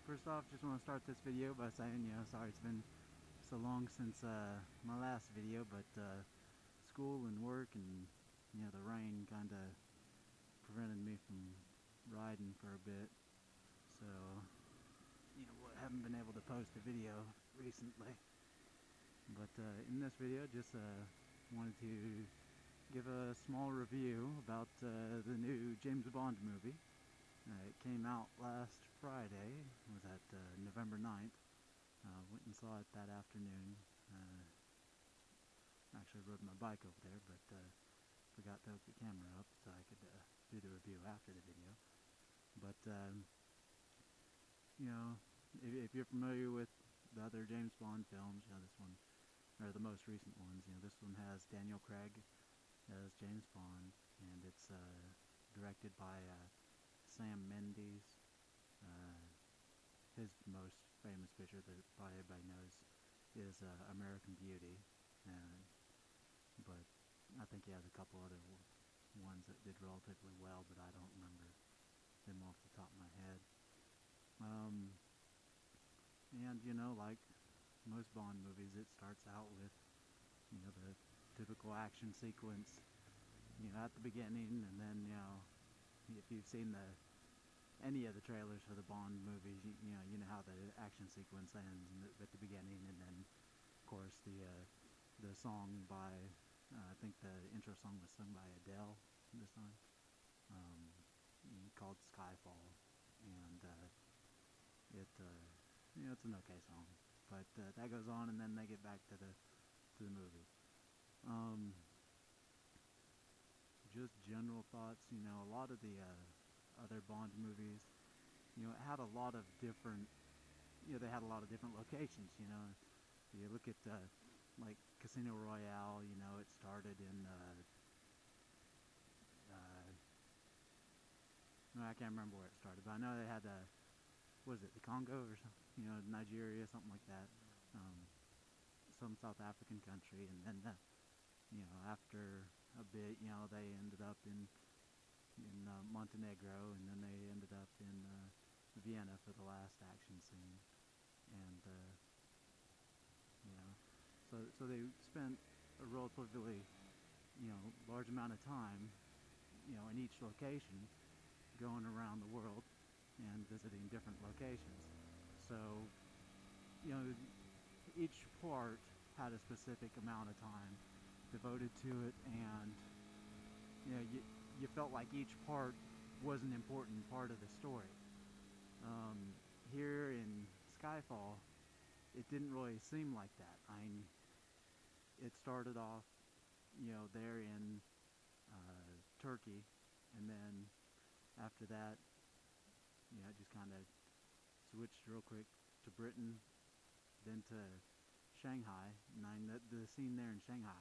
First off, just want to start this video by saying, sorry it's been so long since my last video, but school and work and, the rain kind of prevented me from riding for a bit. So, I haven't been able to post a video recently. But in this video, just wanted to give a small review about the new James Bond movie. It came out last Friday. It was at November 9th. Went and saw it that afternoon. Actually rode my bike over there, but forgot to hook the camera up so I could do the review after the video. But, if you're familiar with the other James Bond films, this one, or the most recent ones, this one has Daniel Craig as James Bond, and it's directed by Sam Mendes. His most famous picture that probably everybody knows is American Beauty, but I think he has a couple other ones that did relatively well, but I don't remember them off the top of my head. And like most Bond movies, it starts out with the typical action sequence at the beginning, and then if you've seen any of the trailers for the Bond movies, you know how the action sequence ends at the beginning, and then of course the song by I think the intro song was sung by Adele this time, called Skyfall, and it's an okay song, but that goes on, and then they get back to the movie. Just general thoughts. A lot of the other Bond movies, it had a lot of different, they had a lot of different locations. You look at like Casino Royale. It started in no, I can't remember where it started, but I know they had was it the Congo or something, Nigeria, something like that, some South African country, and then after a bit, they ended up in Montenegro, and then they ended up in Vienna for the last action scene, and so they spent a relatively large amount of time in each location, going around the world and visiting different locations. So each part had a specific amount of time devoted to it, and you felt like each part was an important part of the story. Here in Skyfall, it didn't really seem like that. It started off, there in Turkey, and then after that, it just kind of switched real quick to Britain, then to Shanghai. And the scene there in Shanghai,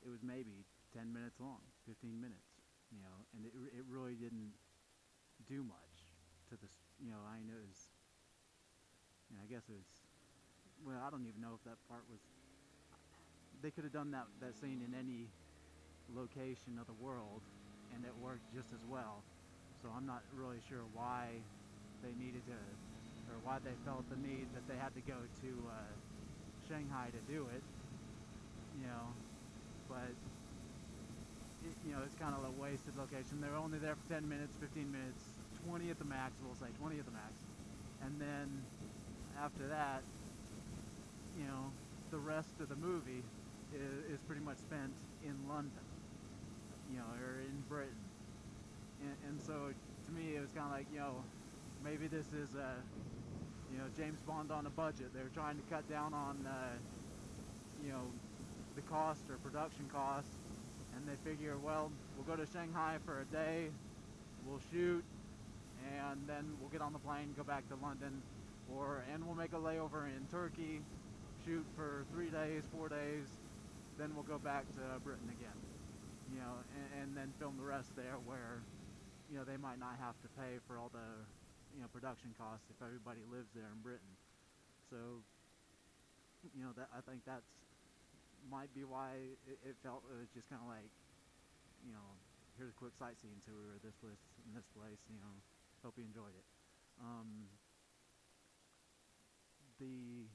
it was maybe 10 minutes long, 15 minutes, and it really didn't do much to the, I know it was, I guess it was, well, I don't even know if that part was, they could have done that scene in any location of the world, and it worked just as well. So I'm not really sure why they needed to, or why they felt the need that they had to go to Shanghai to do it, but it's kind of a wasted location. They're only there for 10 minutes, 15 minutes, 20 at the max, we'll say 20 at the max, and then after that, the rest of the movie is pretty much spent in London, or in Britain, and so to me it was kind of like, maybe this is James Bond on a budget. They were trying to cut down on the cost or production costs, and they figure, well, we'll go to Shanghai for a day, we'll shoot, and then we'll get on the plane, go back to London, and we'll make a layover in Turkey, shoot for 3 days, 4 days, then we'll go back to Britain again, and then film the rest there, where they might not have to pay for all the production costs if everybody lives there in Britain. So that, I think that's might be why it felt it was just kind of like, here's a quick sightseeing tour of this place and this place. Hope you enjoyed it. the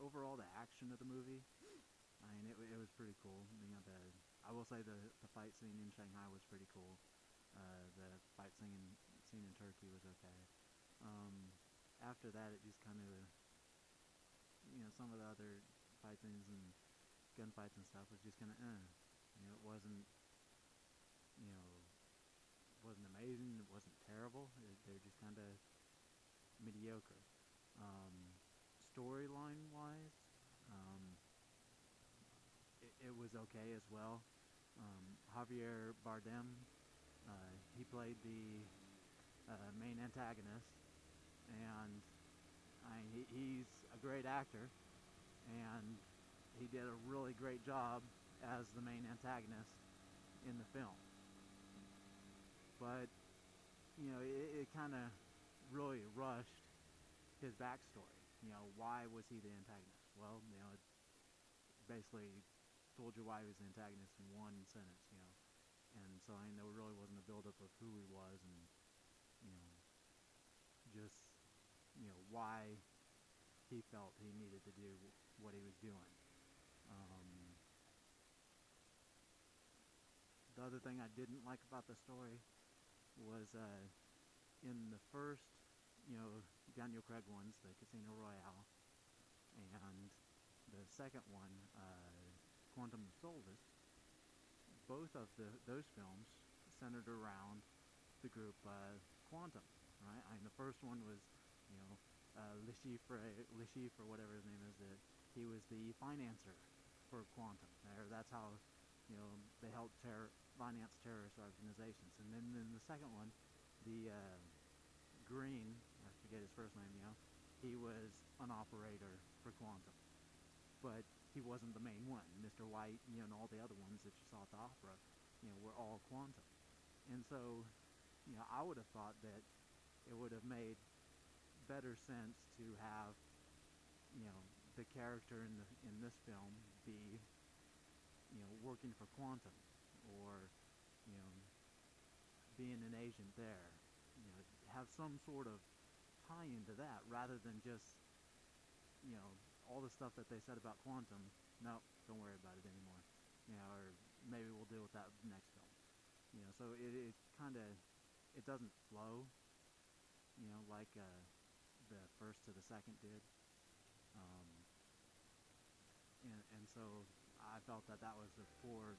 overall the action of the movie, I mean, it was pretty cool. You know, I will say the fight scene in Shanghai was pretty cool. The fight scene in Turkey was okay. After that, it just kind of, you know, some of the other fight scenes and gunfights and stuff was just kind of, you know, it you know, wasn't amazing. It wasn't terrible. They're just kind of mediocre. Storyline wise, um, it was okay as well. Javier Bardem, he played the main antagonist, and he's a great actor, and he did a really great job as the main antagonist in the film. But you know, it kind of really rushed his backstory. You know, why was he the antagonist? Well, you know, it basically told you why he was the antagonist in one sentence. You know, and so I mean, there really wasn't a buildup of who he was and you know, just you know why he felt he needed to do what he was doing. Um, the other thing I didn't like about the story was in the first, you know, Daniel Craig ones, the Casino Royale, and the second one, Quantum of Solace, both of those films centered around the group Quantum, right? I mean, the first one was, you know, Le Chiffre, whatever his name is, he was the financer for Quantum. That's how, you know, they helped finance terrorist organizations. And then in the second one, the Green, I forget his first name, you know, he was an operator for Quantum. But he wasn't the main one. Mr. White, you know, and all the other ones that you saw at the opera, you know, were all Quantum. And so, you know, I would have thought that it would have made better sense to have, you know, the character in this film be, you know, working for Quantum or, you know, being an agent there. You know, have some sort of tie into that rather than just, you know, all the stuff that they said about Quantum. No, don't worry about it anymore. You know, or maybe we'll deal with that next film. You know, so it kind of it doesn't flow. You know, like the first to the second did. Um, and so I felt that that was a poor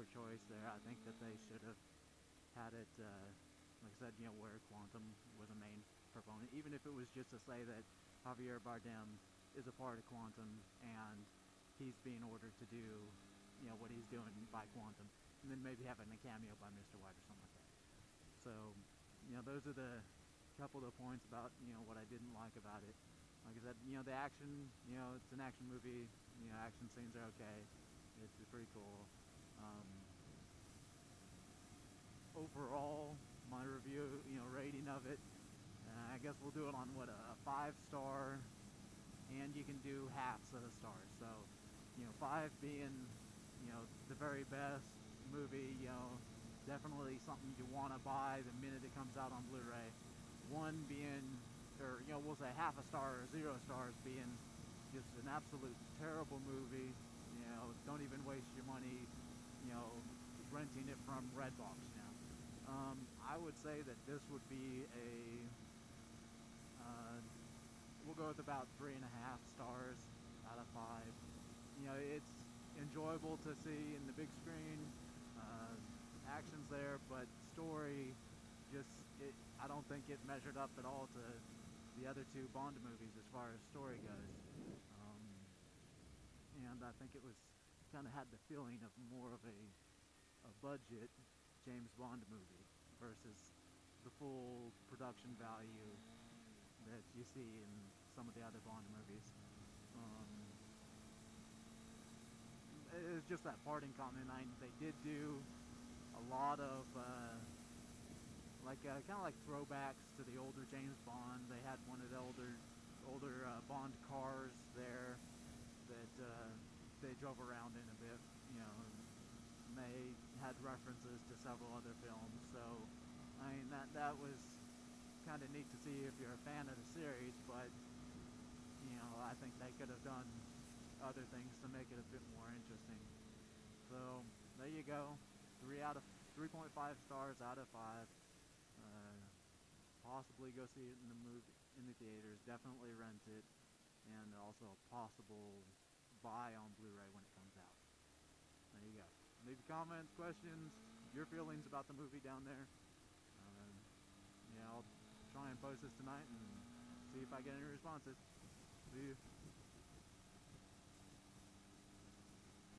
choice there. I think that they should have had it, like I said, you know, where Quantum was a main proponent, even if it was just to say that Javier Bardem is a part of Quantum and he's being ordered to do, you know, what he's doing by Quantum, and then maybe having a cameo by Mr. White or something like that. So, you know, those are the couple of points about, you know, what I didn't like about it. Like I said, you know, the action, you know, it's an action movie, you know, action scenes are okay. It's pretty cool. Um, Overall, my review, you know, rating of it, I guess we'll do it on what, a 5-star, and you can do halves of the stars. So, you know, 5 being, you know, the very best movie, you know, definitely something you want to buy the minute it comes out on Blu-ray. 1 being, or, you know, we'll say half a star or 0 stars being just an absolute terrible movie. You know, don't even waste your money, you know, renting it from Redbox, you know. I would say that this would be we'll go with about 3.5 stars out of 5. You know, it's enjoyable to see in the big screen. Action's there, but story I don't think it measured up at all to the other 2 Bond movies as far as story goes. Um, and I think it was kind of had the feeling of more of a budget James Bond movie versus the full production value that you see in some of the other Bond movies. It's just that parting comment. They did do a lot of kind of like throwbacks to the older James Bond. They had one of the older Bond cars there that they drove around in a bit. You know, and they had references to several other films. So, I mean, that was kind of neat to see if you're a fan of the series. But You know, I think they could have done other things to make it a bit more interesting. So there you go, 3.5 stars out of 5. Possibly go see it in the theaters. Definitely rent it, and also a possible buy on Blu-ray when it comes out. There you go. Leave comments, questions, your feelings about the movie down there. Yeah, I'll try and post this tonight and see if I get any responses. See you.